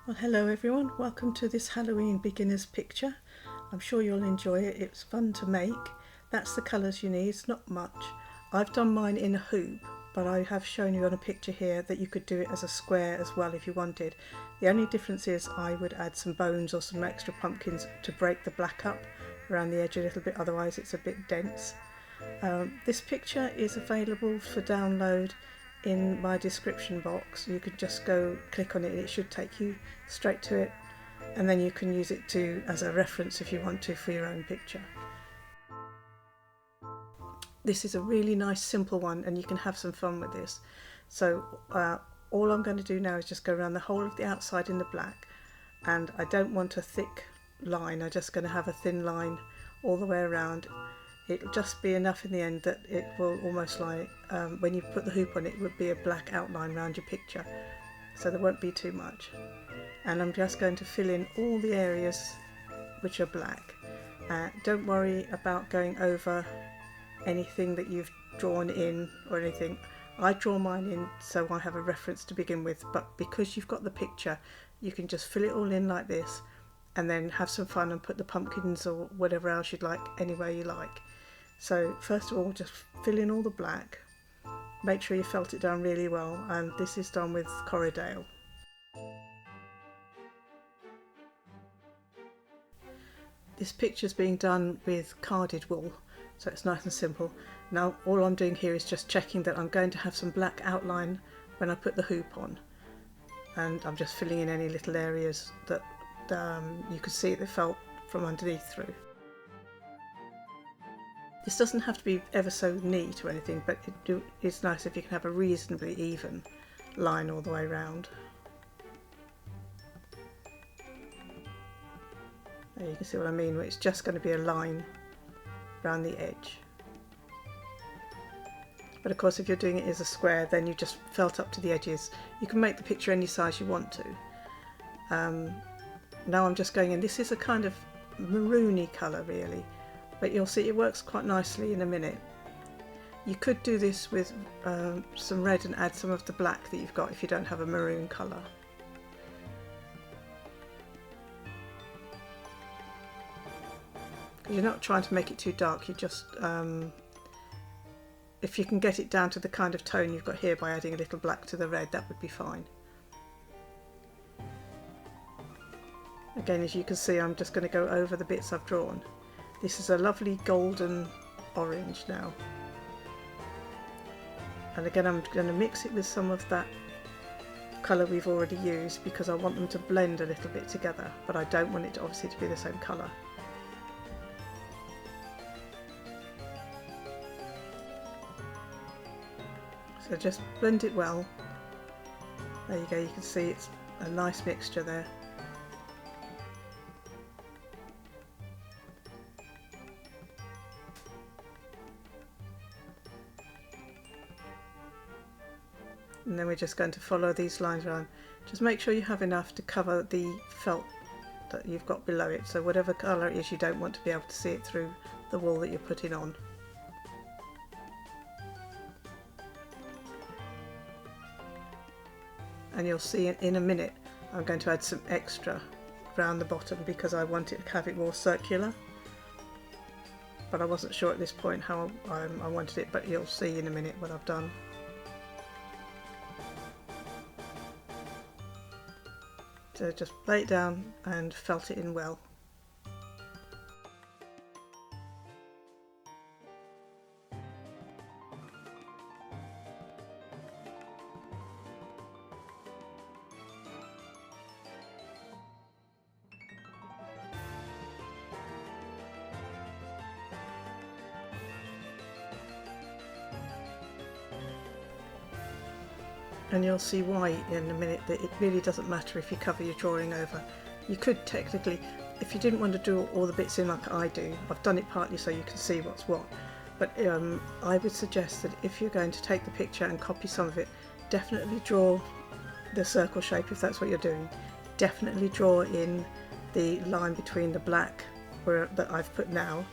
Well, hello everyone, welcome to this Halloween beginner's picture. I'm sure you'll enjoy it, it's fun to make. That's the colours you need, it's not much. I've done mine in a hoop, but I have shown you on a picture here that you could do it as a square as well if you wanted. The only difference is I would add some bones or some extra pumpkins to break the black up around the edge a little bit, otherwise it's a bit dense. This picture is available for download in my description box. You could just go click on it, it should take you straight to it, and then you can use it as a reference if you want to for your own picture. This is a really nice simple one and you can have some fun with this. So all I'm going to do now is just go around the whole of the outside in the black, and I don't want a thick line, I'm just going to have a thin line all the way around. It'll just be enough in the end that it will almost like, when you put the hoop on, it would be a black outline around your picture, so there won't be too much. And I'm just going to fill in all the areas which are black. Don't worry about going over anything that you've drawn in or anything. I draw mine in so I have a reference to begin with, but because you've got the picture you can just fill it all in like this and then have some fun and put the pumpkins or whatever else you'd like anywhere you like. So first of all, just fill in all the black, make sure you felt it down really well, and this is done with Corridale. This picture's being done with carded wool, so it's nice and simple. Now all I'm doing here is just checking that I'm going to have some black outline when I put the hoop on, and I'm just filling in any little areas that you could see the felt from underneath through. This doesn't have to be ever so neat or anything, but it's nice if you can have a reasonably even line all the way around. There you can see what I mean, it's just going to be a line around the edge. But of course if you're doing it as a square, then you just felt up to the edges. You can make the picture any size you want to. Now I'm just going in, this is a kind of maroony colour really, but you'll see it works quite nicely in a minute. You could do this with some red and add some of the black that you've got if you don't have a maroon colour. You're not trying to make it too dark, you just, if you can get it down to the kind of tone you've got here by adding a little black to the red, that would be fine. Again, as you can see, I'm just going to go over the bits I've drawn. This is a lovely golden orange now. And again, I'm going to mix it with some of that colour we've already used because I want them to blend a little bit together, but I don't want it to obviously to be the same colour. So just blend it well. There you go, you can see it's a nice mixture there. And then we're just going to follow these lines around. Just make sure you have enough to cover the felt that you've got below it, so whatever colour it is you don't want to be able to see it through the wool that you're putting on. And you'll see in a minute I'm going to add some extra around the bottom because I want it to have it more circular, but I wasn't sure at this point how I wanted it, but you'll see in a minute what I've done. So just lay it down and felt it in well. And you'll see why in a minute, that it really doesn't matter if you cover your drawing over. You could technically, if you didn't want to do all the bits in like I do, I've done it partly so you can see what's what, but I would suggest that if you're going to take the picture and copy some of it, definitely draw the circle shape if that's what you're doing. Definitely draw in the line between the black that I've put now,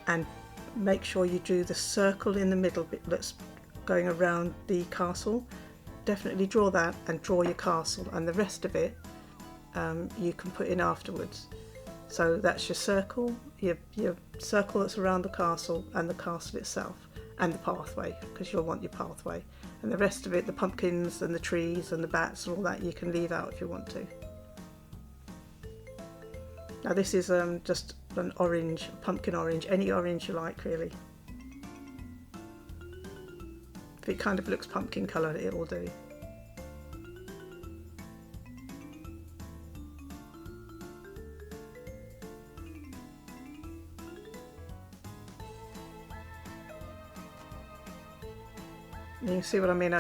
and make sure you do the circle in the middle bit that's going around the castle. Definitely draw that and draw your castle, and the rest of it you can put in afterwards. So that's your circle, your circle that's around the castle and the castle itself, and the pathway, because you'll want your pathway. And the rest of it, the pumpkins and the trees and the bats and all that, you can leave out if you want to. Now this is just an orange, pumpkin orange, any orange you like really. If it kind of looks pumpkin colour, it will do. You can see what I mean.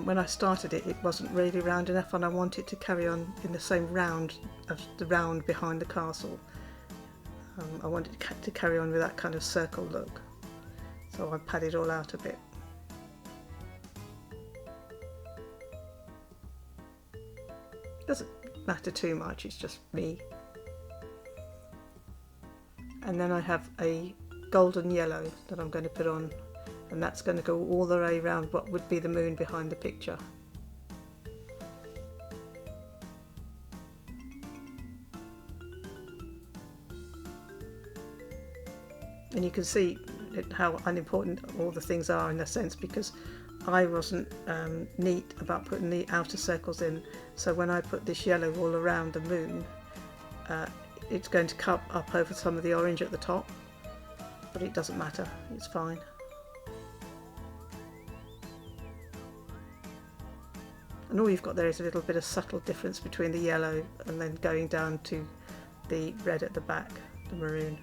When I started it, it wasn't really round enough, and I wanted to carry on in the same round as the round behind the castle. I wanted to carry on with that kind of circle look, so I padded all out a bit. Doesn't matter too much, it's just me. And then I have a golden yellow that I'm going to put on, and that's going to go all the way around what would be the moon behind the picture. And you can see how unimportant all the things are in a sense, because I wasn't neat about putting the outer circles in, so when I put this yellow all around the moon, it's going to come up over some of the orange at the top, but it doesn't matter, it's fine. And all you've got there is a little bit of subtle difference between the yellow and then going down to the red at the back, the maroon.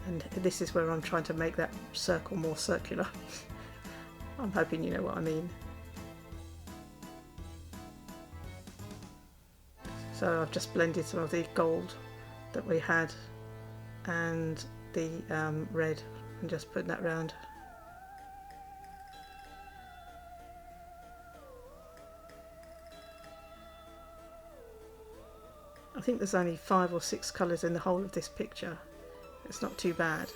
And this is where I'm trying to make that circle more circular. I'm hoping you know what I mean. So I've just blended some of the gold that we had and the red, and just putting that round. I think there's only 5 or 6 colours in the whole of this picture. It's not too bad.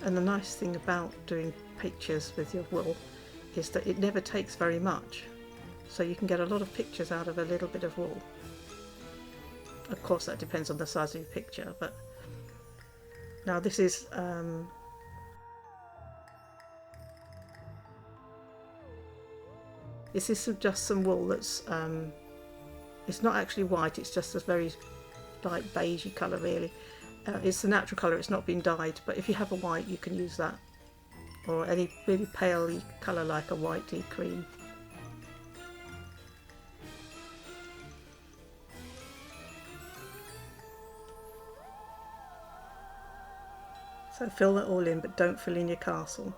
And the nice thing about doing pictures with your wool is that it never takes very much. So you can get a lot of pictures out of a little bit of wool. Of course that depends on the size of your picture, but now this is just some wool that's it's not actually white, it's just a very light beigey colour really. It's the natural colour, it's not been dyed, but if you have a white you can use that, or any really pale colour like a whitey cream. So fill that all in, but don't fill in your castle.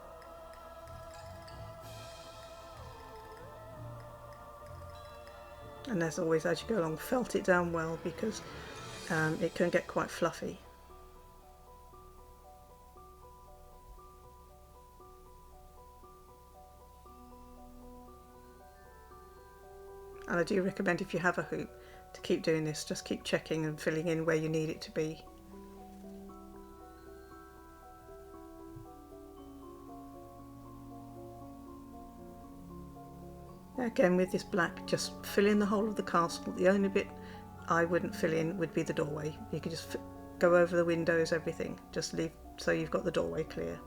And as always, as you go along, felt it down well, because it can get quite fluffy. And I do recommend, if you have a hoop, to keep doing this. Just keep checking and filling in where you need it to be. Again, with this black, just fill in the whole of the castle. The only bit I wouldn't fill in would be the doorway. You could just go over the windows, everything. Just leave so you've got the doorway clear.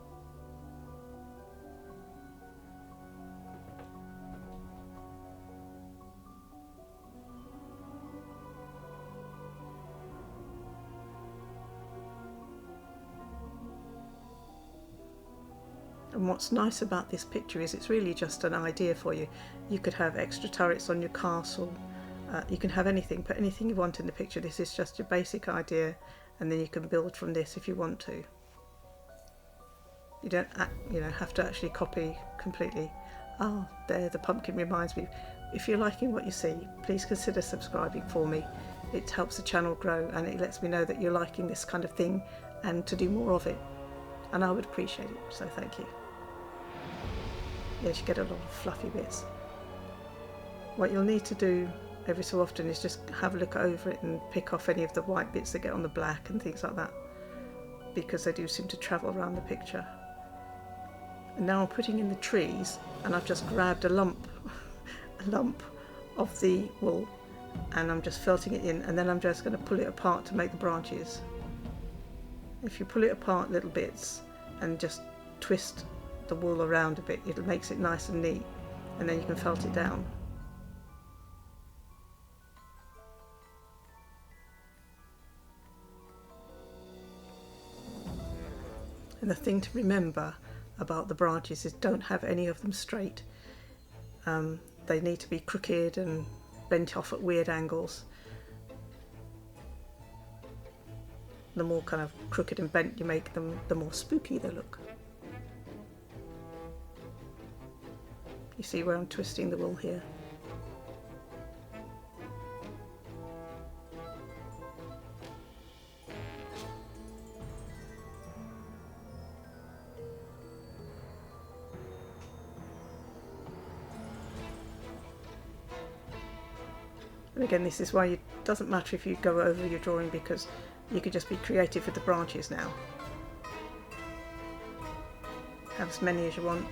And what's nice about this picture is it's really just an idea for you. You could have extra turrets on your castle, you can have anything, put anything you want in the picture. This is just your basic idea, and then you can build from this if you want to. You don't have to actually copy completely. Oh, there, the pumpkin reminds me. If you're liking what you see, please consider subscribing for me. It helps the channel grow, and it lets me know that you're liking this kind of thing and to do more of it. And I would appreciate it, so thank you. Yes, you get a lot of fluffy bits. What you'll need to do every so often is just have a look over it and pick off any of the white bits that get on the black and things like that, because they do seem to travel around the picture. And now I'm putting in the trees, and I've just grabbed a lump of the wool, and I'm just felting it in, and then I'm just going to pull it apart to make the branches. If you pull it apart little bits and just twist the wool around a bit, it makes it nice and neat, and then you can felt it down. And the thing to remember about the branches is don't have any of them straight. They need to be crooked and bent off at weird angles. The more kind of crooked and bent you make them, the more spooky they look. You see where I'm twisting the wool here? And again, this is why it doesn't matter if you go over your drawing, because you could just be creative with the branches now. Have as many as you want.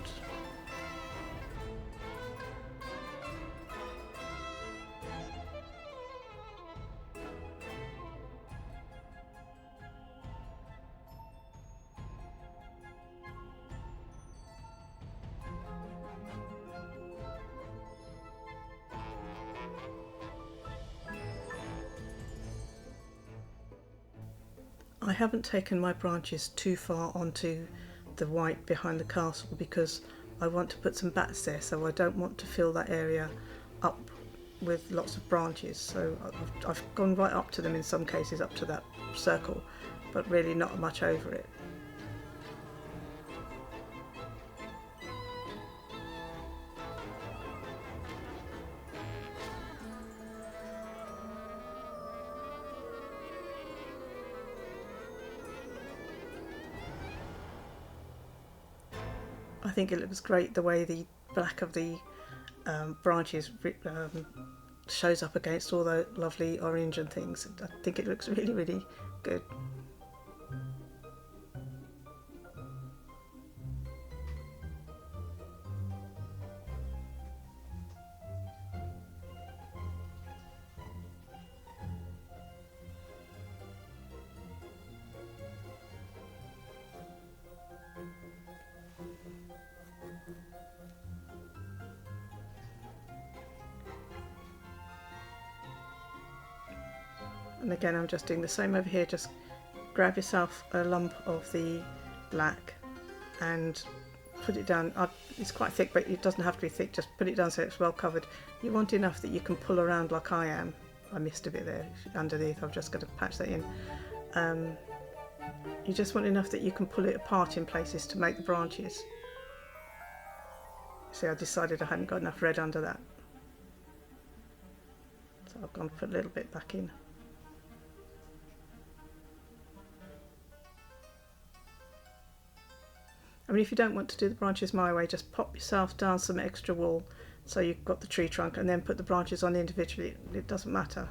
I haven't taken my branches too far onto the white behind the castle because I want to put some bats there, so I don't want to fill that area up with lots of branches. So I've gone right up to them in some cases, up to that circle, but really not much over it. I think it looks great the way the black of the branches shows up against all the lovely orange and things. I think it looks really, really good. And again, I'm just doing the same over here. Just grab yourself a lump of the black and put it down. It's quite thick, but it doesn't have to be thick. Just put it down so it's well covered. You want enough that you can pull around like I am. I missed a bit there underneath. I'm just going to patch that in. You just want enough that you can pull it apart in places to make the branches. See, I decided I hadn't got enough red under that, so I've gone to put a little bit back in. I mean, if you don't want to do the branches my way, just pop yourself down some extra wool so you've got the tree trunk, and then put the branches on individually. It doesn't matter.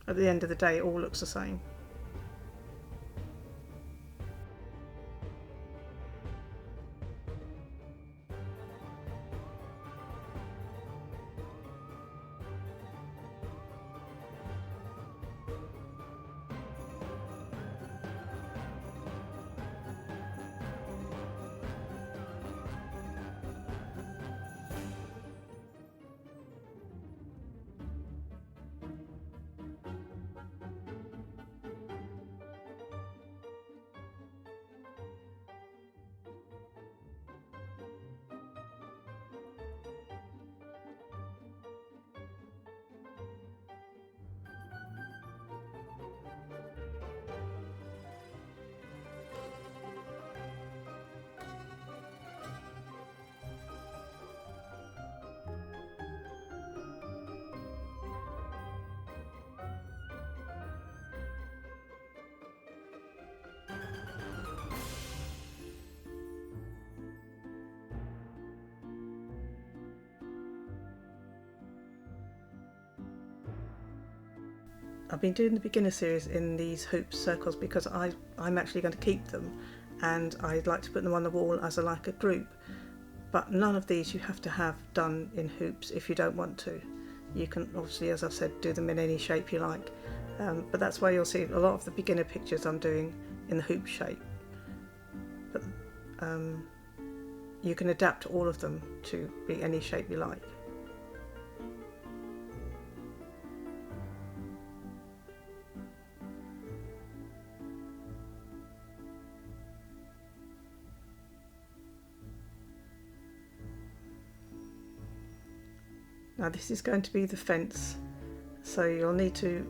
At the end of the day, it all looks the same. I've been doing the beginner series in these hoop circles because I'm actually going to keep them, and I like to put them on the wall as like a group. But none of these you have to have done in hoops if you don't want to. You can obviously, as I've said, do them in any shape you like. But that's why you'll see a lot of the beginner pictures I'm doing in the hoop shape. But you can adapt all of them to be any shape you like. Now this is going to be the fence, so you'll need to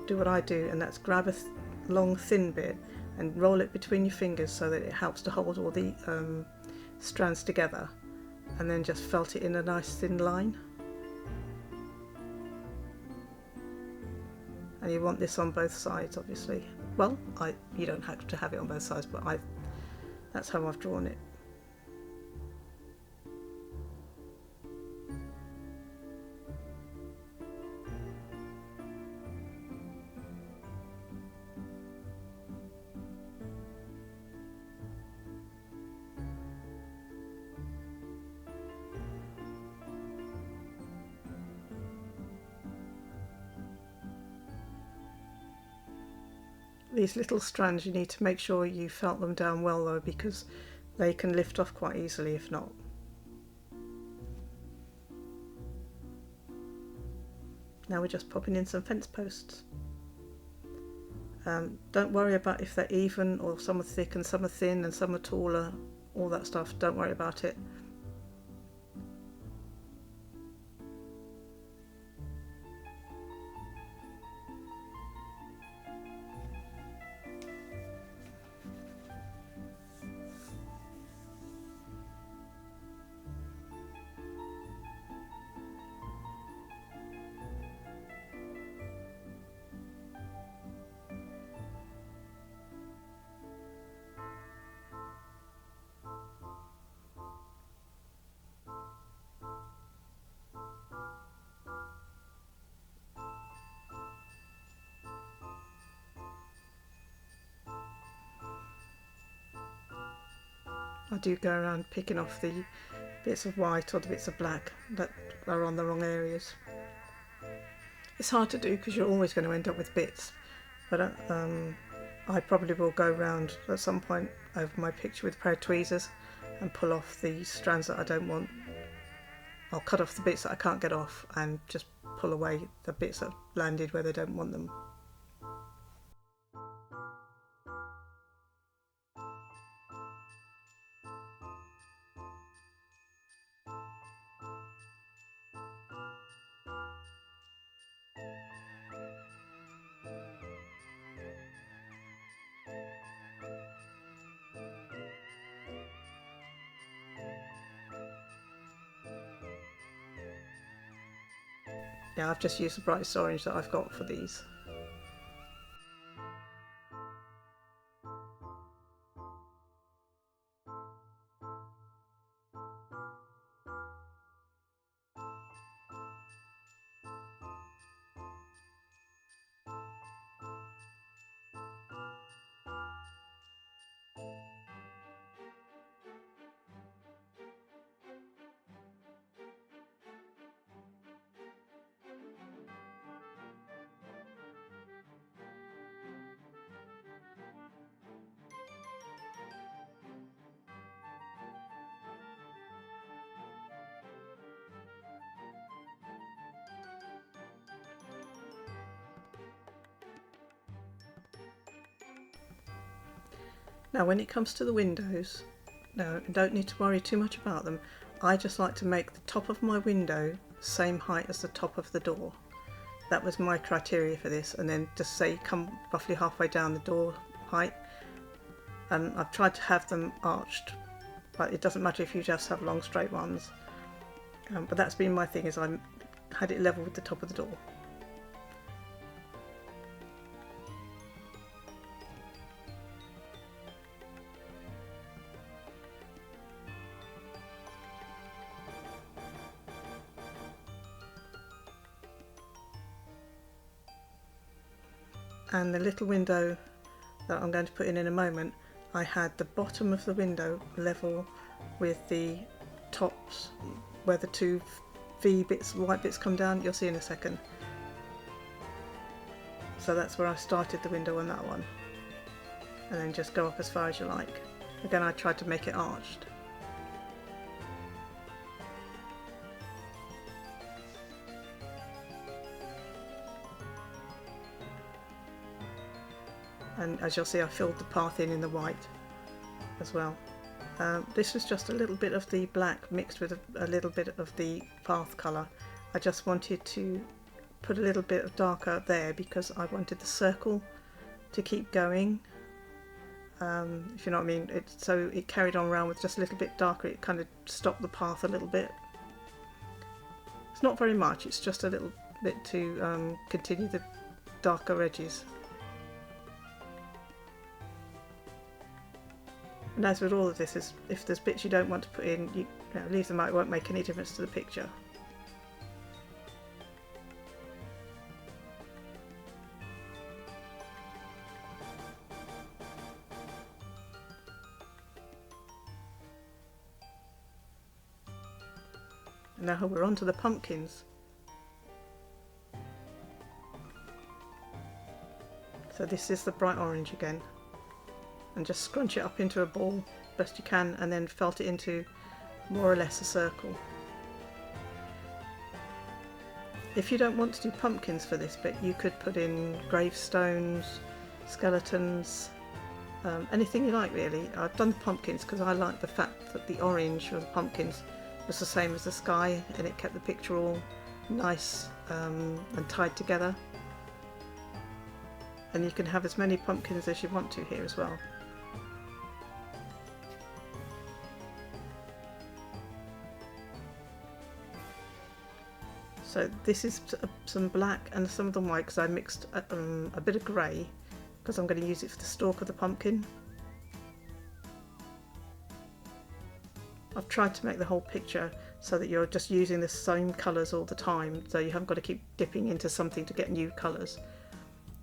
do what I do, and that's grab a long thin bit and roll it between your fingers so that it helps to hold all the strands together, and then just felt it in a nice thin line. And you want this on both sides, obviously. Well, you don't have to have it on both sides, but that's how I've drawn it. These little strands, you need to make sure you felt them down well though, because they can lift off quite easily if not. Now we're just popping in some fence posts. Don't worry about if they're even, or some are thick and some are thin and some are taller, all that stuff, don't worry about it. I do go around picking off the bits of white or the bits of black that are on the wrong areas. It's hard to do because you're always going to end up with bits, but I probably will go around at some point over my picture with a pair of tweezers and pull off the strands that I don't want. I'll cut off the bits that I can't get off and just pull away the bits that landed where they don't want them. Yeah, I've just used the brightest orange that I've got for these. Now when it comes to the windows, no, you don't need to worry too much about them. I just like to make the top of my window same height as the top of the door. That was my criteria for this, and then just say come roughly halfway down the door height. And I've tried to have them arched, but it doesn't matter if you just have long straight ones. But that's been my thing, is I had it level with the top of the door. And the little window that I'm going to put in a moment, I had the bottom of the window level with the tops where the two V bits, white bits come down. You'll see in a second. So that's where I started the window on that one, and then just go up as far as you like. Again, I tried to make it arched. And as you'll see, I filled the path in the white as well. This was just a little bit of the black mixed with a little bit of the path colour. I just wanted to put a little bit of darker there because I wanted the circle to keep going, if you know what I mean. So it carried on around with just a little bit darker. It kind of stopped the path a little bit. It's not very much, it's just a little bit to continue the darker edges. And as with all of this, is if there's bits you don't want to put in, you know, leave them out. It won't make any difference to the picture. And now we're on to the pumpkins. So this is the bright orange again. And just scrunch it up into a ball best you can, and then felt it into more or less a circle. If you don't want to do pumpkins for this bit, you could put in gravestones, skeletons, anything you like really. I've done the pumpkins because I like the fact that the orange of the pumpkins was the same as the sky, and it kept the picture all nice and tied together. And you can have as many pumpkins as you want to here as well. So this is some black and some of them white because I mixed a bit of grey because I'm going to use it for the stalk of the pumpkin. I've tried to make the whole picture so that you're just using the same colours all the time, so you haven't got to keep dipping into something to get new colours.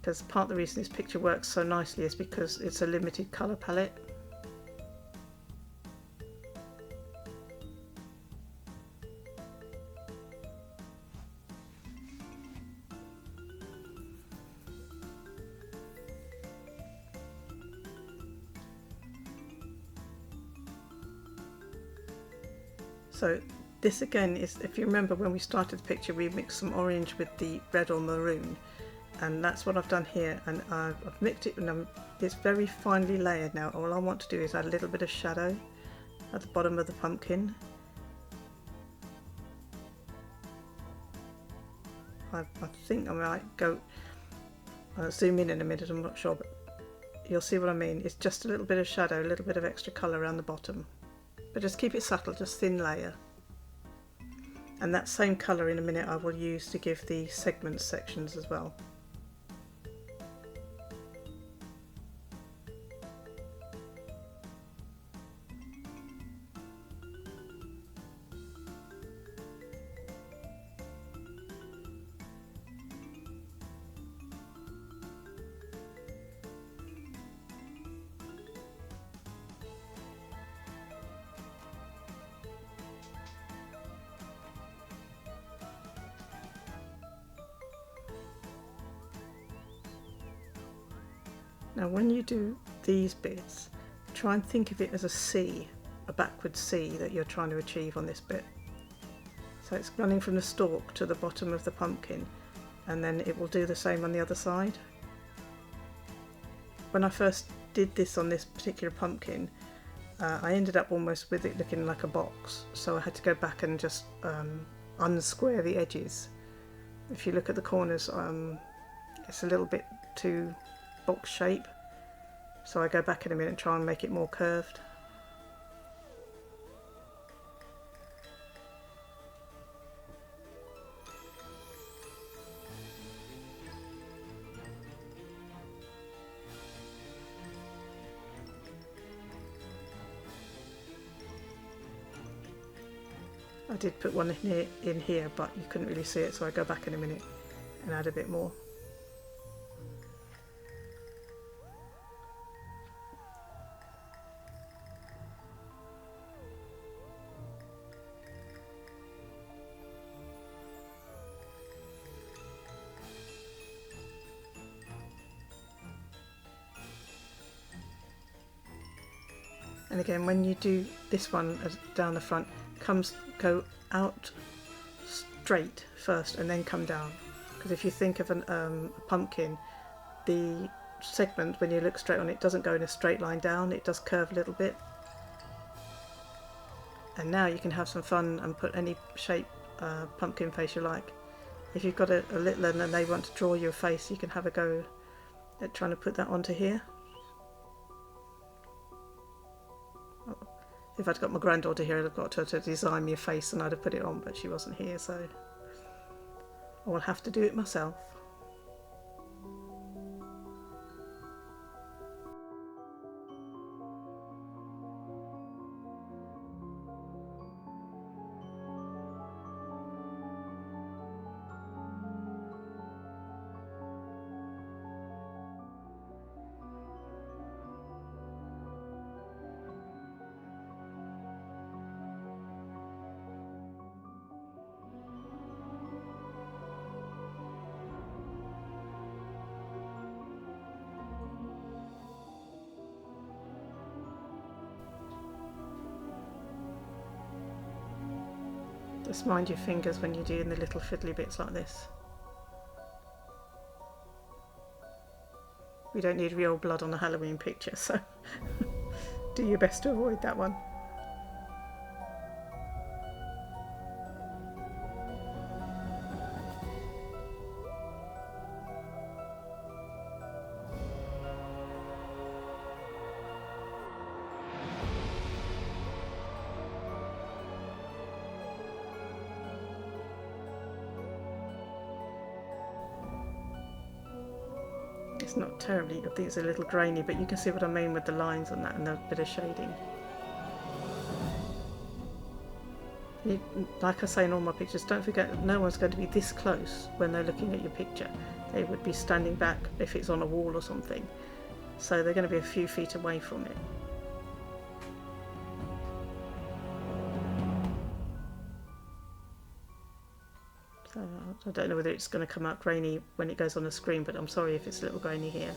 Because part of the reason this picture works so nicely is because it's a limited colour palette. So this again is, if you remember when we started the picture, we mixed some orange with the red or maroon, and that's what I've done here. And I've mixed it, and it's very finely layered now. All I want to do is add a little bit of shadow at the bottom of the pumpkin. I think I might go zoom in a minute, I'm not sure, but you'll see what I mean. It's just a little bit of shadow, a little bit of extra colour around the bottom. But just keep it subtle, just thin layer. And that same colour in a minute I will use to give the segment sections as well. Now when you do these bits, try and think of it as a C, a backward C that you're trying to achieve on this bit. So it's running from the stalk to the bottom of the pumpkin, and then it will do the same on the other side. When I first did this on this particular pumpkin, I ended up almost with it looking like a box, so I had to go back and just unsquare the edges. If you look at the corners, it's a little bit too box shape, so I go back in a minute and try and make it more curved. I did put one in here, but you couldn't really see it, so I go back in a minute and add a bit more. And again, when you do this one down the front, go out straight first and then come down. Because if you think of a pumpkin, the segment, when you look straight on it, doesn't go in a straight line down, it does curve a little bit. And now you can have some fun and put any shape pumpkin face you like. If you've got a little one and they want to draw you a face, you can have a go at trying to put that onto here. If I'd got my granddaughter here, I'd have got her to design me a face and I'd have put it on, but she wasn't here, so I will have to do it myself. Just mind your fingers when you're doing the little fiddly bits like this. We don't need real blood on a Halloween picture, so do your best to avoid that one. It's not terribly, I think it's a little grainy, but you can see what I mean with the lines on that and a bit of shading. Like I say in all my pictures, don't forget that no one's going to be this close when they're looking at your picture. They would be standing back if it's on a wall or something. So they're going to be a few feet away from it. So I don't know whether it's going to come out grainy when it goes on the screen, but I'm sorry if it's a little grainy here.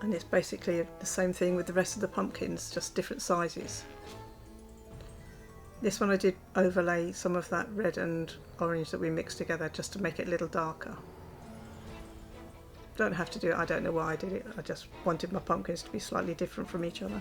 And it's basically the same thing with the rest of the pumpkins, just different sizes. This one I did overlay some of that red and orange that we mixed together just to make it a little darker. Don't have to do it, I don't know why I did it, I just wanted my pumpkins to be slightly different from each other.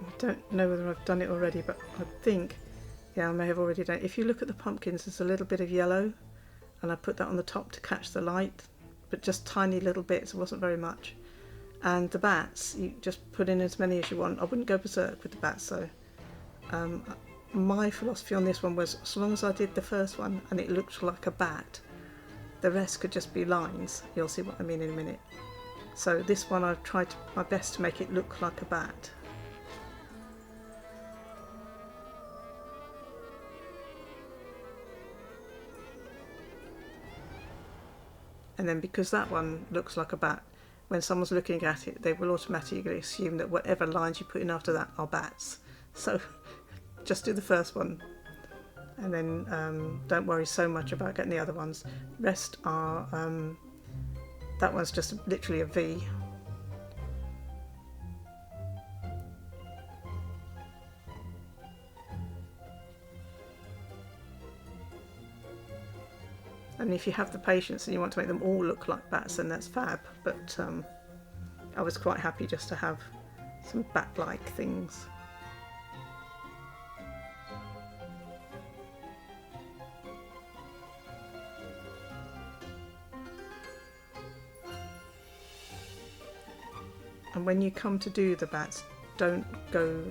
I don't know whether I've done it already, but I think, yeah, I may have already done it. If you look at the pumpkins, there's a little bit of yellow, and I put that on the top to catch the light, but just tiny little bits, it wasn't very much. And the bats, you just put in as many as you want. I wouldn't go berserk with the bats, so my philosophy on this one was, as long as I did the first one and it looked like a bat, the rest could just be lines. You'll see what I mean in a minute. So this one I've tried my best to make it look like a bat. And then because that one looks like a bat, when someone's looking at it, they will automatically assume that whatever lines you put in after that are bats. So just do the first one, and then don't worry so much about getting the other ones. Rest are, that one's just literally a V. I mean, if you have the patience and you want to make them all look like bats, then that's fab, but I was quite happy just to have some bat-like things. And when you come to do the bats, don't go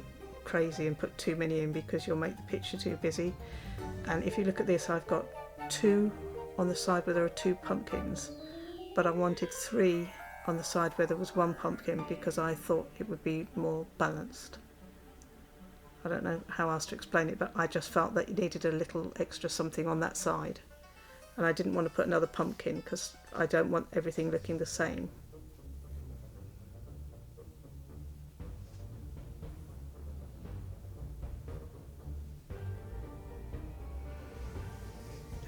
crazy and put too many in, because you'll make the picture too busy. And if you look at this, I've got 2 on the side where there are 2 pumpkins, but I wanted 3 on the side where there was 1 pumpkin, because I thought it would be more balanced. I don't know how else to explain it, but I just felt that you needed a little extra something on that side, and I didn't want to put another pumpkin because I don't want everything looking the same.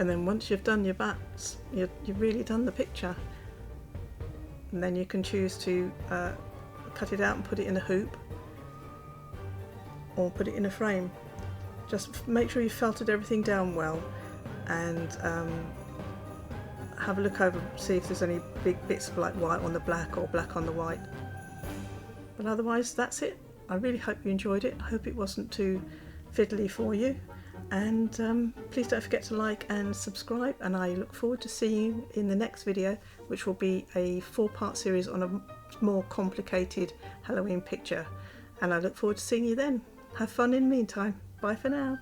And then once you've done your bats, you've really done the picture. And then you can choose to cut it out and put it in a hoop, or put it in a frame. Just make sure you felted everything down well, and have a look over, see if there's any big bits of like white on the black or black on the white. But otherwise, that's it. I really hope you enjoyed it. I hope it wasn't too fiddly for you. And please don't forget to like and subscribe, and I look forward to seeing you in the next video, which will be a 4-part series on a more complicated Halloween picture, and I look forward to seeing you then. Have fun in the meantime. Bye for now.